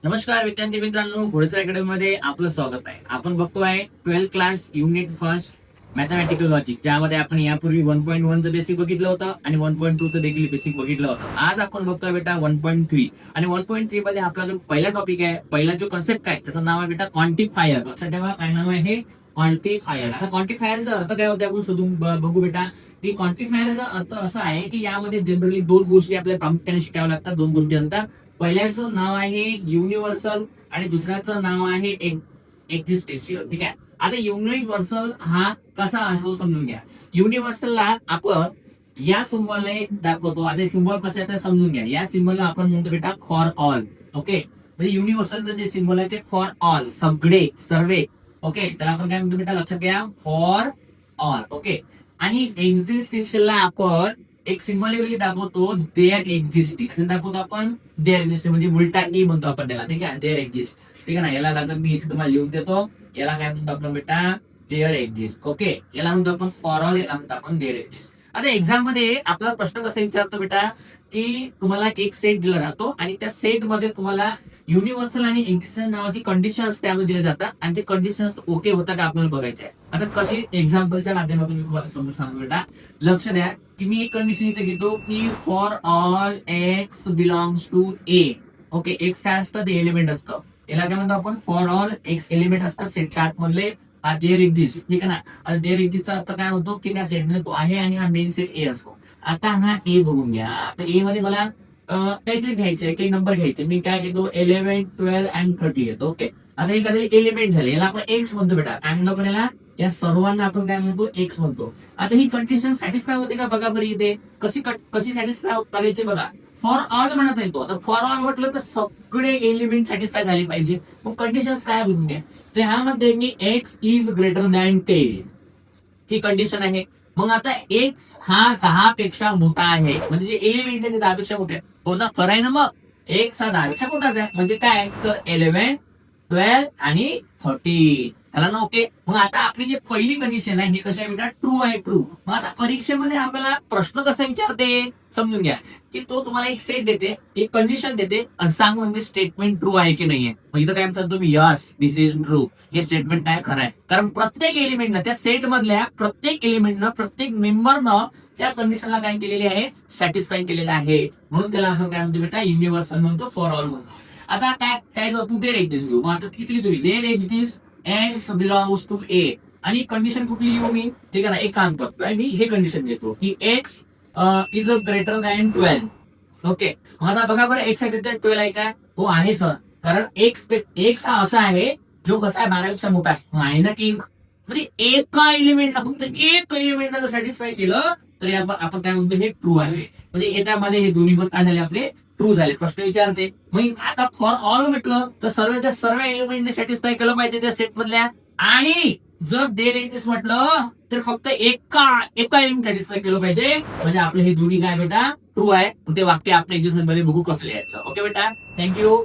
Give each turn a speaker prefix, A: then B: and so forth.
A: नमस्कार विद्यार्थी मित्रांनो, घोडेसर अकॅडमी मध्ये आपलं स्वागत आहे. आपण बघतोय 12th class unit first mathematical logic, ज्यामध्ये आपण यापूर्वी 1.1 चं बेसिक बघितलं होतं आणि 1.2 चं देखील बेसिक बघितलं होतं. आज आपण बघतोय बेटा 1.3 आणि 1.3 मध्ये आपला जो पहिला टॉपिक आहे, पहिला जो कन्सेप्ट आहे त्याचं नाव आहे बेटा क्वांटिफायर. लक्षात ठेवा काय नाव आहे हे, क्वांटिफायर. आता क्वांटिफायरचा अर्थ काय होते आपण शोधून बघू बेटा. की क्वांटिफायरचा अर्थ असा आहे की यामध्ये जनरली दोन गोष्टी आपल्याला प्रामुख्याने शिकाव्या लागतात. दोन गोष्टी असतात. पहिल्याचं नाव आहे युनिव्हर्सल आणि दुसऱ्याचं नाव आहे एक्झिस्टेन्शियल. ठीक आहे. आता युनिव्हर्सल हा कसा असतो समजून घ्या. युनिव्हर्सलला आपण या सिम्बॉलने दाखवतो. आता सिम्बॉल कसं आहे ते समजून घ्या. या सिम्बॉलला आपण म्हणतो बेटा फॉर ऑल. ओके, म्हणजे युनिव्हर्सलचं जे सिम्बॉल आहे ते फॉर ऑल, सगळे, सर्वे. ओके, तर आपण काय म्हणतो बेटा, लक्षात घ्या, फॉर ऑल. ओके, आणि एक्झिस्टेन्शियलला आपण एक सिम्बॉलिकली दाखवतो देअर एक्झिस्टिंग. दाखवतो आपण देअर एक्झिस्ट, म्हणजे उलटा ई म्हणतो आपण त्याला. ठीक आहे, देअर एक्झिस्ट. ठीक आहे ना. याला लागत मी इथे तुम्हाला लिहून देतो. याला काय म्हणतो आपण बेटा, देअर एक्झिस्ट. ओके, याला म्हणतो आपण फॉर ऑल, याला म्हणतो आपण देअर एक्झिस्ट. आता एक्झाम मध्ये आपला प्रश्न कसा विचारतो बेटा, की तुम्हाला एक सेट दिला जातो आणि त्या सेट मध्ये तुम्हाला युनिव्हर्सल आणि एक्झिस्टन्स नावाची कंडिशन्स त्यामध्ये दिले जातात आणि ते कंडिशन्स ओके होतात का आपल्याला बघायचे आहे. आता कशी एक्झाम्पलच्या माध्यमातून मी तुम्हाला समजून सांगतो बेटा. लक्ष द्या की मी एक कंडिशन इथे घेतो की for all x belongs to A. Okay, x काय असतं, ते एलिमेंट असतं. याला काय म्हणतो आपण, फॉर ऑल एक्स एलिमेंट असतात सेटच्या आतमधले. हा देअर एक्झिस्ट. ठीक आहे ना. आता देअर एक्झिस्टचा अर्थ काय होतो की त्या सेटमध्ये तो आहे आणि हा मेन सेट ए असतो. आता हा ए बघून घ्या. आता ए मध्ये मला काहीतरी घ्यायचंय, काही नंबर घ्यायचे. मी काय घेतो, 11, 12 आणि 30 घेतो. ओके, आता हे काही एलिमेंट झाले, याला आपण एक्स म्हणतो बेटा. काय म्हणतो आपण याला, या सर्वांना आपण काय म्हणतो, एक्स म्हणतो. आता ही कंडिशन सॅटिस्फाय होते का बघा बरं. इथे कशी सॅटिस्फाय करायची बघा. फॉर ऑल म्हणत नाही तो. आता फॉर ऑल म्हटलं तर सगळे एलिमेंट सॅटिस्फाय झाले पाहिजे. मग कंडिशन काय बघून घ्या. तर ह्यामध्ये मी एक्स इज ग्रेटर दॅन 10 ही कंडिशन आहे. मग आता एक्स हा 10 पेक्षा मोठा आहे, म्हणजे जे एलिमेंट आहे ते 10 पेक्षा मोठे आहे. हो ना, खरं आहे ना. मग एक्स हा 10 पेक्षा मोठाच आहे, म्हणजे काय, तर 11, 12 आणि 30 झाला ना. ओके, मग आता आपली जी पहिली कंडिशन आहे ही कशी आहे बेटा, ट्रू आहे. ट्रू. मग आता परीक्षेमध्ये आपल्याला प्रश्न कसा विचारते समजून घ्या, की तो तुम्हाला एक सेट देते, एक कंडिशन देते आणि सांग म्हणजे स्टेटमेंट ट्रू आहे की नाहीये. मग इथं काय म्हणतात तुम्ही, यस दिस इज ट्रू. हे स्टेटमेंट काय खरं आहे, कारण प्रत्येक एलिमेंटनं, त्या सेट मधल्या प्रत्येक एलिमेंटनं, प्रत्येक मेंबरनं त्या कंडिशनला काय केलेली आहे, सॅटिस्फाय केलेलं आहे. म्हणून त्याला आपण काय म्हणतो बेटा, युनिव्हर्सल म्हणतो, फॉर ऑल म्हणतो. आता काय तू देअर एक्झिस्ट घेऊ. मग आता किती तुम्ही there exist x belongs to a, आणि कंडिशन कुठली लिहू मी. ठीक आहे ना, एक काम करतोय मी, हे कंडिशन घेतो की x is a greater than 12. Okay, मग आता बघा बरं, एक्स ग्रेटर 12 आहे का, हो आहे सर. कारण एक्स हा असा आहे जो कसा आहे, 12 पेक्षा मोठा आहे ना किंग. म्हणजे एका एलिमेंटला, फक्त एक एलिमेंटला जर सॅटिस्फाय केलं तर आपण काय म्हणतो, हे ट्रू आहे. म्हणजे याच्यामध्ये हे दोन्ही पण काय झाले, आपले ट्रू झाले. प्रश्न विचारते. मग आता फॉर ऑल म्हटलं तर सर्व एलिमेंटने सॅटिस्फाय केलं पाहिजे त्या सेट मधल्या. आणि जर देअर एक्झिस्ट म्हटलं तर फक्त एका एलिमेंट सॅटिस्फाय केलं पाहिजे, म्हणजे आपले हे दोन्ही काय बेटा ट्रू आहे. ते वाक्य आपण एक्झिस्टन्स मध्ये बघू कसं लिहायचं. ओके बेटा, थँक्यू.